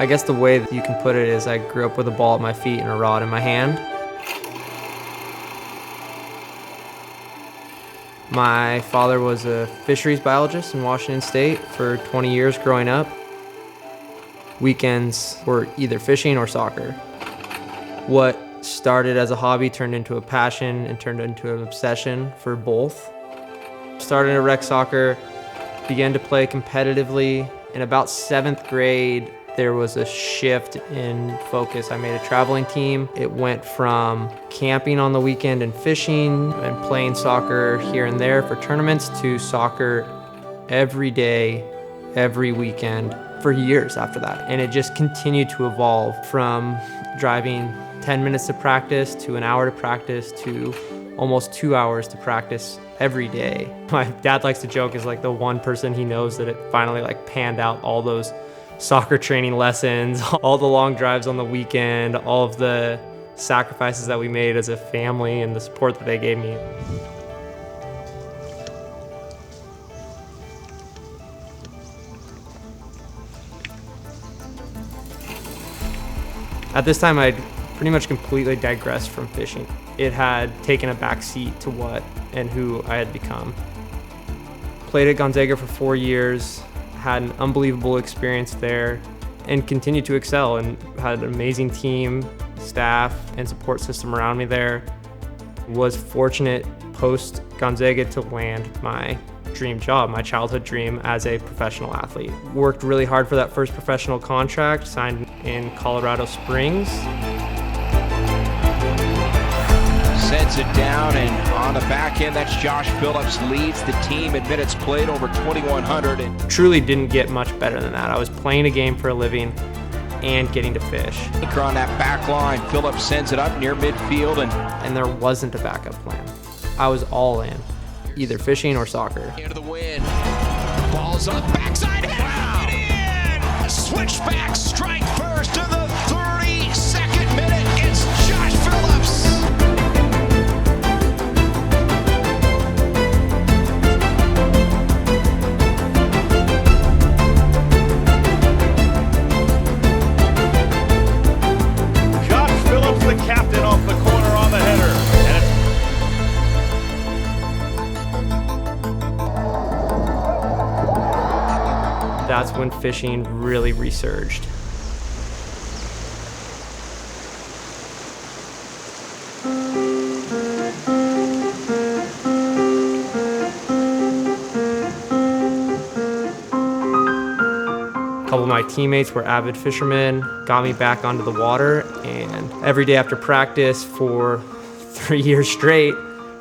I guess the way that you can put it is I grew up with a ball at my feet and a rod in my hand. My father was a fisheries biologist in Washington State for 20 years growing up. Weekends were either fishing or soccer. What started as a hobby turned into a passion and turned into an obsession for both. Started in rec soccer, began to play competitively. In about 7th grade, there was a shift in focus. I made a traveling team. It went from camping on the weekend and fishing and playing soccer here and there for tournaments to soccer every day, every weekend for years after that. And it just continued to evolve from driving 10 minutes to practice to an hour to practice to almost 2 hours to practice every day. My dad likes to joke is like the one person he knows that it finally like panned out all those soccer training lessons, all the long drives on the weekend, all of the sacrifices that we made as a family and the support that they gave me. At this time, I'd pretty much completely digressed from fishing. It had taken a back seat to what and who I had become. Played at Gonzaga for 4 years, had an unbelievable experience there, and continued to excel and had an amazing team, staff, and support system around me there. Was fortunate post Gonzaga to land my dream job, my childhood dream as a professional athlete. Worked really hard for that first professional contract, signed in Colorado Springs. Sends it down, and on the back end, that's Josh Phillips, leads the team in minutes played, over 2,100. Truly didn't get much better than that. I was playing a game for a living and getting to fish. On that back line, Phillips sends it up near midfield, and there wasn't a backup plan. I was all in, either fishing or soccer. Into the wind, ball's up, backside hit, wow. Get in! A switchback strike first to the 32nd minute, it's Josh Phillips. The captain off the corner on the header. That's when fishing really resurged. A couple of my teammates were avid fishermen, got me back onto the water, and every day after practice for 3 years straight,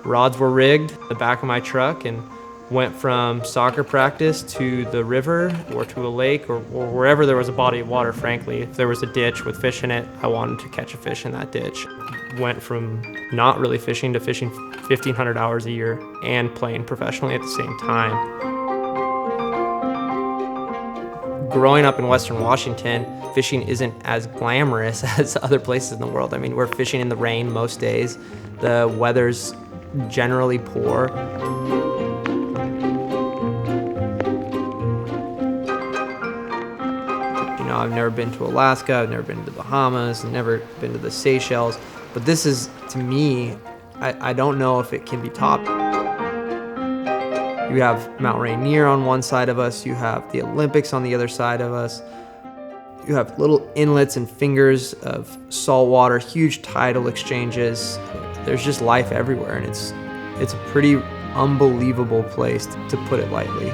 rods were rigged in the back of my truck and went from soccer practice to the river or to a lake or wherever there was a body of water, frankly. If there was a ditch with fish in it, I wanted to catch a fish in that ditch. Went from not really fishing to fishing 1,500 hours a year and playing professionally at the same time. Growing up in Western Washington, fishing isn't as glamorous as other places in the world. I mean, we're fishing in the rain most days. The weather's generally poor. You know, I've never been to Alaska, I've never been to the Bahamas, never been to the Seychelles, but this is, to me, I don't know if it can be topped. You have Mount Rainier on one side of us, you have the Olympics on the other side of us. You have little inlets and fingers of salt water, huge tidal exchanges. There's just life everywhere, and it's a pretty unbelievable place, to put it lightly.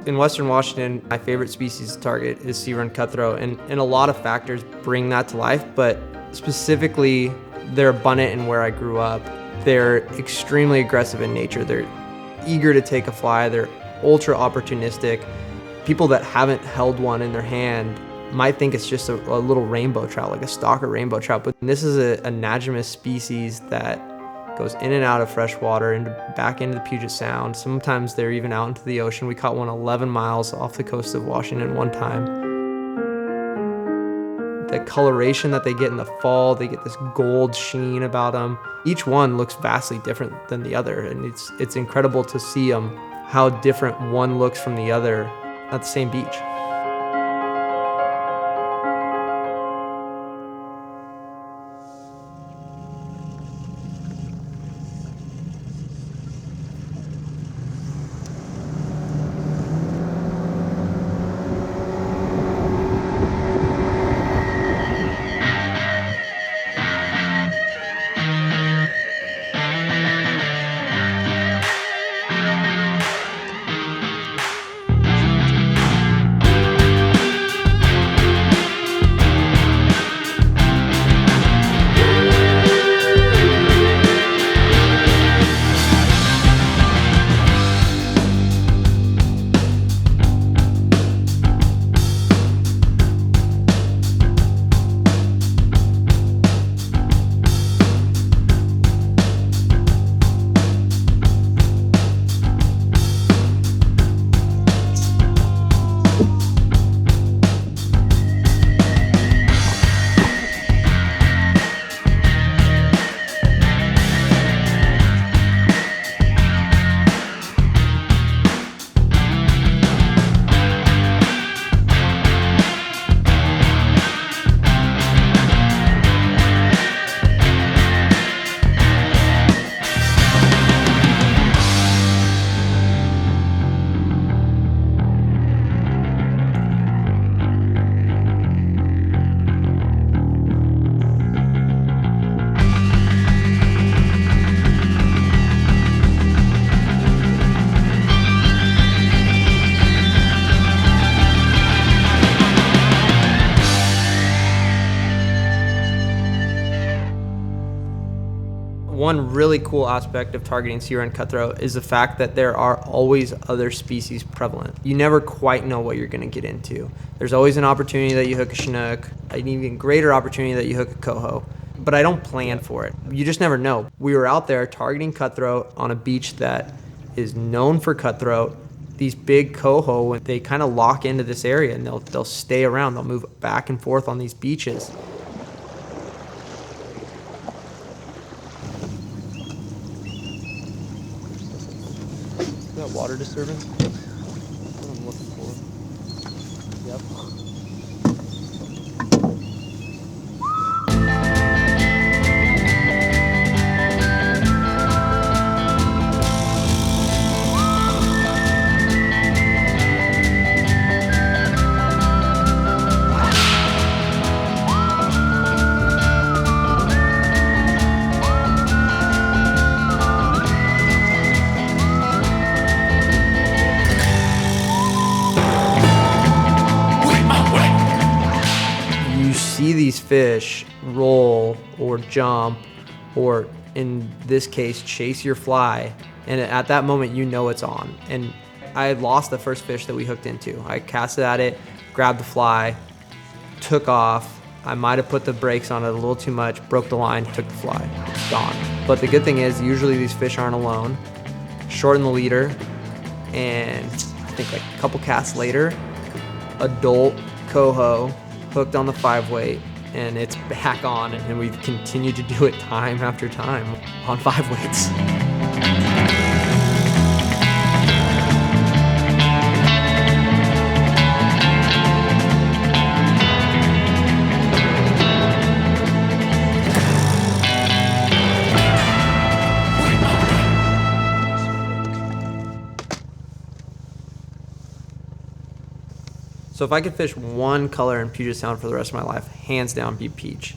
In Western Washington, my favorite species to target is SEARUN cutthroat, and a lot of factors bring that to life, but specifically, they're abundant in where I grew up. They're extremely aggressive in nature. They're eager to take a fly. They're ultra opportunistic. People that haven't held one in their hand might think it's just a little rainbow trout, like a stalker rainbow trout, but this is a anadromous species that goes in and out of fresh water, back into the Puget Sound. Sometimes they're even out into the ocean. We caught one 11 miles off the coast of Washington one time. The coloration that they get in the fall, they get this gold sheen about them. Each one looks vastly different than the other, and it's incredible to see how different one looks from the other at the same beach. One really cool aspect of targeting SEARUN cutthroat is the fact that there are always other species prevalent. You never quite know what you're going to get into. There's always an opportunity that you hook a Chinook, an even greater opportunity that you hook a Coho, but I don't plan for it. You just never know. We were out there targeting cutthroat on a beach that is known for cutthroat. These big Coho, they kind of lock into this area and they'll stay around. They'll move back and forth on these beaches. That water disturbance? That's what I'm looking for. Yep. See these fish roll or jump, or in this case chase your fly, and at that moment you know it's on. And I had lost the first fish that we hooked into. I casted at it, grabbed the fly, took off. I might have put the brakes on it a little too much, broke the line, took the fly, it's gone. But the good thing is usually these fish aren't alone. Shorten the leader, and I think like a couple casts later, adult Coho hooked on the 5-weight, and it's back on, and we've continued to do it time after time on 5-weights. So if I could fish one color in Puget Sound for the rest of my life, hands down be peach.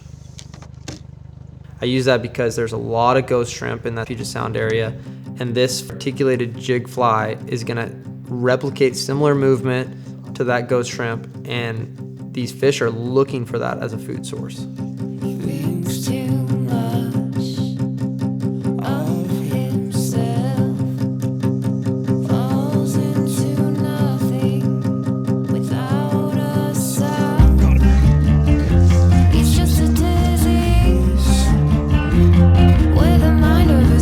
I use that because there's a lot of ghost shrimp in that Puget Sound area, and this articulated jig fly is gonna replicate similar movement to that ghost shrimp, and these fish are looking for that as a food source. With a mind of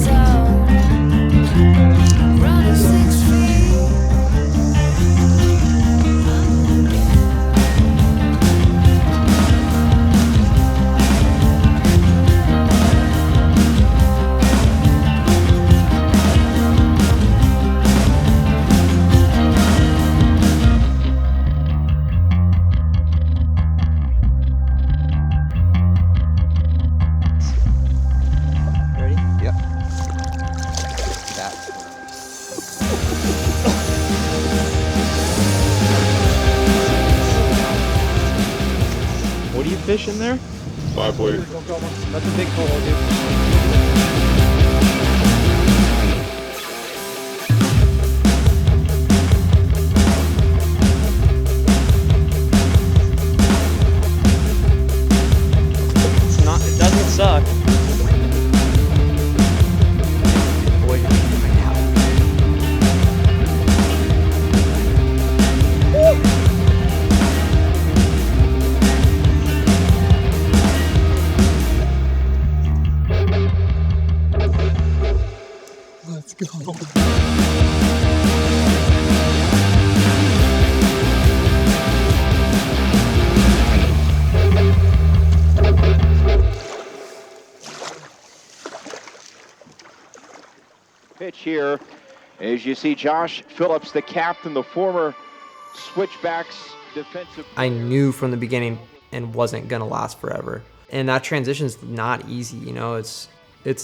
fish in there? 5 weight. That's a big Coho, dude. It doesn't suck. Let's go. Pitch here, as you see Josh Phillips, the captain, the former switchbacks defensive. I knew from the beginning and wasn't gonna last forever. And that transition's not easy, you know, it's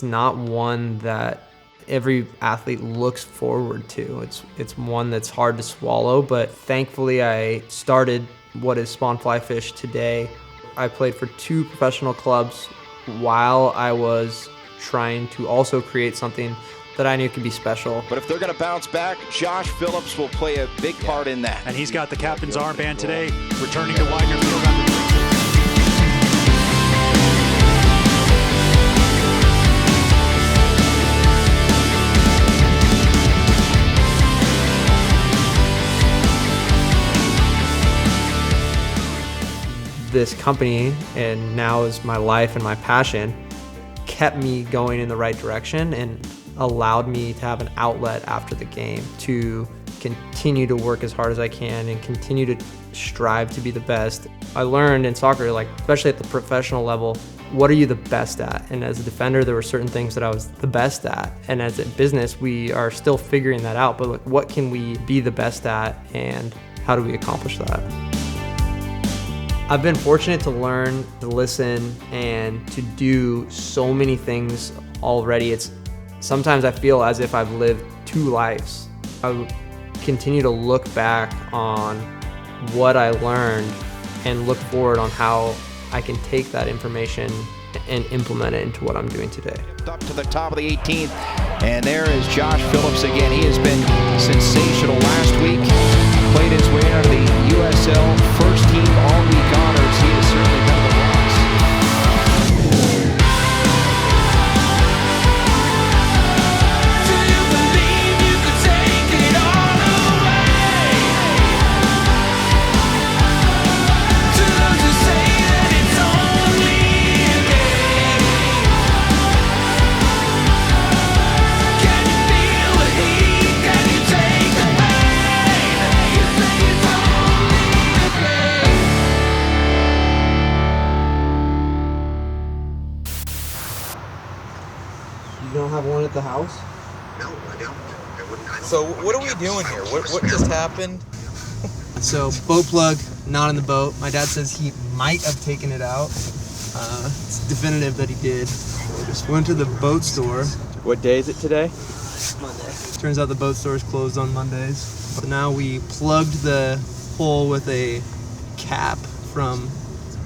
not one that every athlete looks forward to. It's one that's hard to swallow, but thankfully I started what is Spawn Fly Fish today. I played for 2 professional clubs while I was trying to also create something that I knew could be special. But if they're going to bounce back, Josh Phillips will play a big part in that. And he's got the captain's armband today, returning to Widener Field on the This company, and now is my life and my passion, kept me going in the right direction and allowed me to have an outlet after the game to continue to work as hard as I can and continue to strive to be the best. I learned in soccer, like especially at the professional level, what are you the best at? And as a defender, there were certain things that I was the best at. And as a business, we are still figuring that out, but like, what can we be the best at and how do we accomplish that? I've been fortunate to learn, to listen, and to do so many things already. Sometimes I feel as if I've lived 2 lives. I would continue to look back on what I learned and look forward on how I can take that information and implement it into what I'm doing today. Up to the top of the 18th, and there is Josh Phillips again. He has been sensational last week. Played his way out of the USL first team all-week honors. He has certainly been the rocks. Do you believe you could take it all away? To those who say that it's only a game. Can you feel the heat? Can you take the pain? You say it's only a game. You don't have one at the house? No, I don't. I wouldn't. So what are we doing here? What just happened? So boat plug, not in the boat. My dad says he might have taken it out. It's definitive that he did. Went to the boat store. What day is it today? Monday. Turns out the boat store is closed on Mondays. So now we plugged the hole with a cap from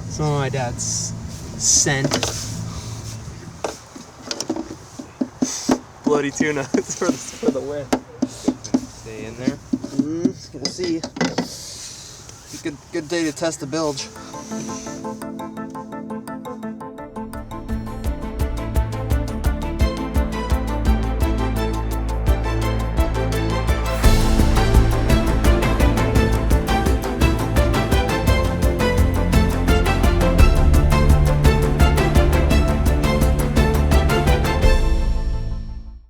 some of my dad's scent. Bloody tuna. It's for the win. Stay in there. We'll see. Good day to test the bilge.